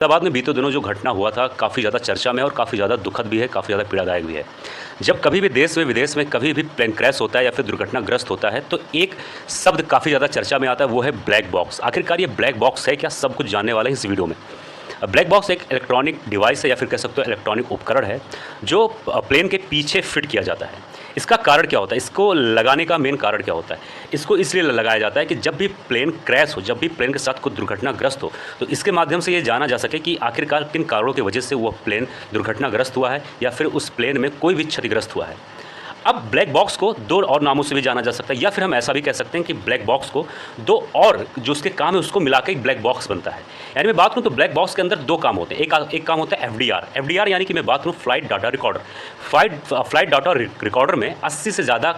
अहमदाबाद में बीते दिनों जो घटना हुआ था काफ़ी ज़्यादा चर्चा में और काफ़ी ज़्यादा दुखद भी है, काफ़ी ज़्यादा पीड़ादायक भी है। जब कभी भी देश में विदेश में कभी भी प्लेन क्रैश होता है या फिर दुर्घटनाग्रस्त होता है तो एक शब्द काफ़ी ज़्यादा चर्चा में आता है, वो है ब्लैक बॉक्स। आखिरकार ये ब्लैक बॉक्स है क्या? सब कुछ जानने वाले हैं इस वीडियो में। ब्लैक बॉक्स एक इलेक्ट्रॉनिक डिवाइस है या फिर कह सकते हो इलेक्ट्रॉनिक उपकरण है जो प्लेन के पीछे फिट किया जाता है। इसका कारण क्या होता है? इसको लगाने का मेन कारण क्या होता है? इसको इसलिए लगाया जाता है कि जब भी प्लेन क्रैश हो, जब भी प्लेन के साथ कोई दुर्घटनाग्रस्त हो, तो इसके माध्यम से ये जाना जा सके कि आखिरकार किन कारणों की वजह से वो प्लेन दुर्घटनाग्रस्त हुआ है या फिर उस प्लेन में कोई भी क्षतिग्रस्त हुआ है। अब ब्लैक बॉक्स को दो और नामों से भी जाना जा सकता है या फिर हम ऐसा भी कह सकते हैं कि ब्लैक बॉक्स को दो और जो उसके काम है उसको मिलाकर एक ब्लैक बॉक्स बनता है। यानी मैं बात करूँ तो ब्लैक बॉक्स के अंदर दो काम होते हैं। एक काम होता है एफडीआर यानी कि मैं बात करूँ flight data recorder. Flight data recorder में 80 से ज़्यादा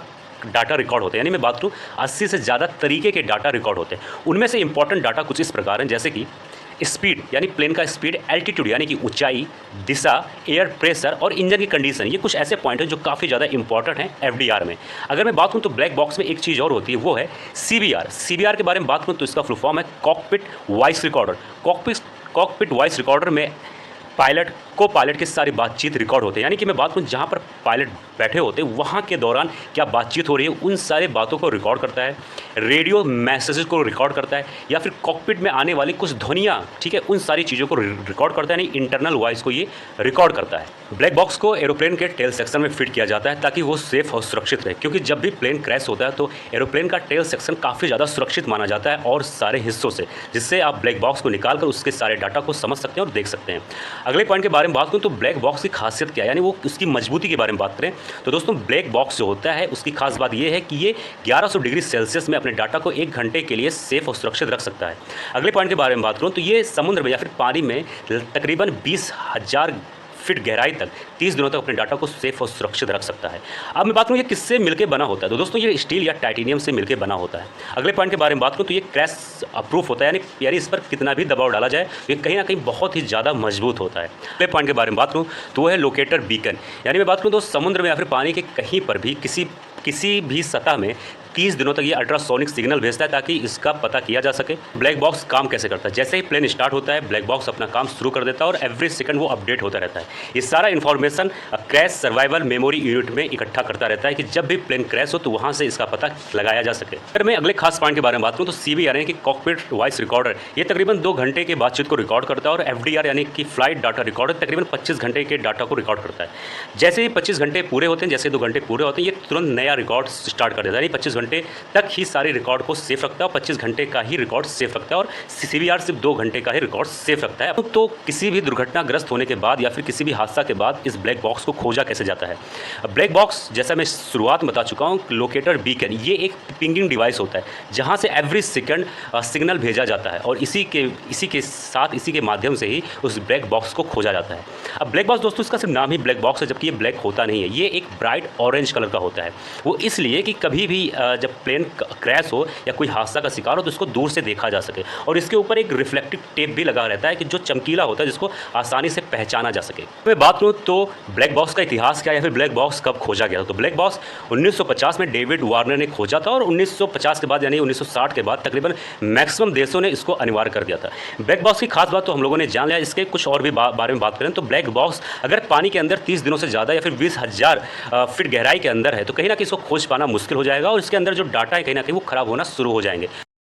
डाटा रिकॉर्ड होते हैं। यानी मैं बात करूँ 80 से ज़्यादा तरीके के डाटा रिकॉर्ड होते हैं। उनमें से इंपॉर्टेंट डाटा कुछ इस प्रकार हैं, जैसे कि स्पीड यानी प्लेन का स्पीड, एल्टीट्यूड यानी कि ऊंचाई, दिशा, एयर प्रेशर और इंजन की कंडीशन। ये कुछ ऐसे पॉइंट हैं जो काफ़ी ज़्यादा इंपॉर्टेंट हैं एफडीआर में। अगर मैं बात करूँ तो ब्लैक बॉक्स में एक चीज़ और होती है, वो है सीबीआर के बारे में बात करूँ तो इसका फुल फॉर्म है cockpit voice recorder. Cockpit voice recorder में को पायलट की सारी बातचीत रिकॉर्ड होते हैं। यानी कि मैं बात करूँ जहाँ पर पायलट बैठे होते हैं वहाँ के दौरान क्या बातचीत हो रही है उन सारे बातों को रिकॉर्ड करता है, रेडियो मैसेजेस को रिकॉर्ड करता है या फिर कॉकपिट में आने वाली कुछ ध्वनियाँ, ठीक है, उन सारी चीज़ों को रिकॉर्ड करता है। यानी इंटरनल वॉइस को ये रिकॉर्ड करता है। ब्लैक बॉक्स को एरोप्लेन के टेल सेक्शन में फिट किया जाता है ताकि वो सेफ और सुरक्षित रहे, क्योंकि जब भी प्लेन क्रैश होता है तो एरोप्लेन का टेल सेक्शन काफ़ी ज़्यादा सुरक्षित माना जाता है और सारे हिस्सों से, जिससे आप ब्लैक बॉक्स को निकाल कर उसके सारे डाटा को समझ सकते हैं और देख सकते हैं। अगले पॉइंट के बारे में बात करूँ तो ब्लैक बॉक्स की खासियत क्या है, यानी वो उसकी मजबूती के बारे में बात करें तो दोस्तों ब्लैक बॉक्स जो होता है उसकी खास बात ये है कि ये 1100 डिग्री सेल्सियस में अपने डाटा को 1 घंटे के लिए सेफ और सुरक्षित रख सकता है। अगले पॉइंट के बारे में बात करूँ तो ये समुद्र में या फिर पानी में तकरीबन 20,000 फीट गहराई तक 30 दिनों तक अपने डाटा को सेफ और सुरक्षित रख सकता है। अब मैं बात करूँ ये किससे मिलकर बना होता है, तो दोस्तों ये स्टील या टाइटेनियम से मिलकर बना होता है। अगले पॉइंट के बारे में बात करूँ तो ये क्रैश प्रूफ होता है, यानी इस पर कितना भी दबाव डाला जाए ये कहीं ना कहीं बहुत ही ज़्यादा मजबूत होता है। अगले पॉइंट के बारे में बात करूँ तो वो है लोकेटर बीकन। यानी मैं बात करूँ तो समुद्र में या फिर पानी के कहीं पर भी किसी भी सतह में 30 दिनों तक ये अल्ट्रासोनिक सिग्नल भेजता है ताकि इसका पता किया जा सके। ब्लैक बॉक्स काम कैसे करता है? जैसे ही प्लेन स्टार्ट होता है ब्लैक बॉक्स अपना काम शुरू कर देता है और एवरी सेकंड वो अपडेट होता रहता है। ये सारा information crash survival memory unit में इकट्ठा करता रहता है कि जब भी प्लेन क्रैश हो तो वहाँ से इसका पता लगाया जा सके। अगर मैं अगले खास पॉइंट के बारे में बात करूँ तो सीबीआर यानी कि कॉकपिट वॉइस रिकॉर्डर, ये तकरीबन 2 घंटे के बातचीत को रिकॉर्ड करता है और एफडीआर यानी कि फ्लाइट डाटा रिकॉर्डर तकरीबन 25 घंटे के डाटा को रिकॉर्ड करता है। जैसे ही 25 घंटे पूरे होते हैं, जैसे 2 घंटे पूरे होते हैं, ये तुरंत नया रिकॉर्ड स्टार्ट कर देता है। यानी 25 घंटे तक ही सारे रिकॉर्ड को सेफ रखता है और 25 घंटे का ही रिकॉर्ड सेफ रखता है और सीबीआर सिर्फ 2 घंटे का ही रिकॉर्ड सेफ रखता है। तो किसी भी दुर्घटनाग्रस्त होने के बाद या फिर किसी भी हादसा के बाद इस ब्लैक बॉक्स को खोजा कैसे जाता है? ब्लैक बॉक्स जैसा मैं शुरुआत में बता चुका हूँ, लोकेटर बीकन ये एक पिंगिंग डिवाइस होता है जहाँ से एवरी सेकंड सिग्नल भेजा जाता है और इसी के माध्यम से ही उस ब्लैक बॉक्स को खोजा जाता है। अब ब्लैक बॉक्स दोस्तों इसका सिर्फ नाम ही ब्लैक बॉक्स है, जबकि ये ब्लैक होता नहीं है। ये एक ब्राइट ऑरेंज कलर का होता है। वो इसलिए कि कभी भी जब प्लेन क्रैश हो या कोई हादसा का शिकार हो तो इसको दूर से देखा जा सके और इसके ऊपर एक रिफ्लेक्टिव टेप भी लगा रहता है कि जो चमकीला होता है जिसको आसानी से पहचाना जा सके। मैं बात करूँ तो ब्लैक बॉक्स का इतिहास क्या है या फिर ब्लैक बॉक्स कब खोजा गया? तो ब्लैक बॉक्स 1950 में डेविड वार्नर ने खोजा था और 1950 के बाद यानी 1960 के बाद तकरीबन मैक्सिमम देशों ने इसको अनिवार्य कर दिया था। ब्लैक बॉक्स की खास बात तो हम लोगों ने जान लिया। इसके कुछ और भी बारे में बात करें तो ब्लैक बॉक्स अगर पानी के अंदर 30 दिनों से ज़्यादा या फिर 20,000 फीट गहराई के अंदर है तो कहीं ना कहीं इसको खोज पाना मुश्किल हो जाएगा और इसके अंदर जो डाटा है कहीं ना कहीं वो खराब होना शुरू हो जाएंगे।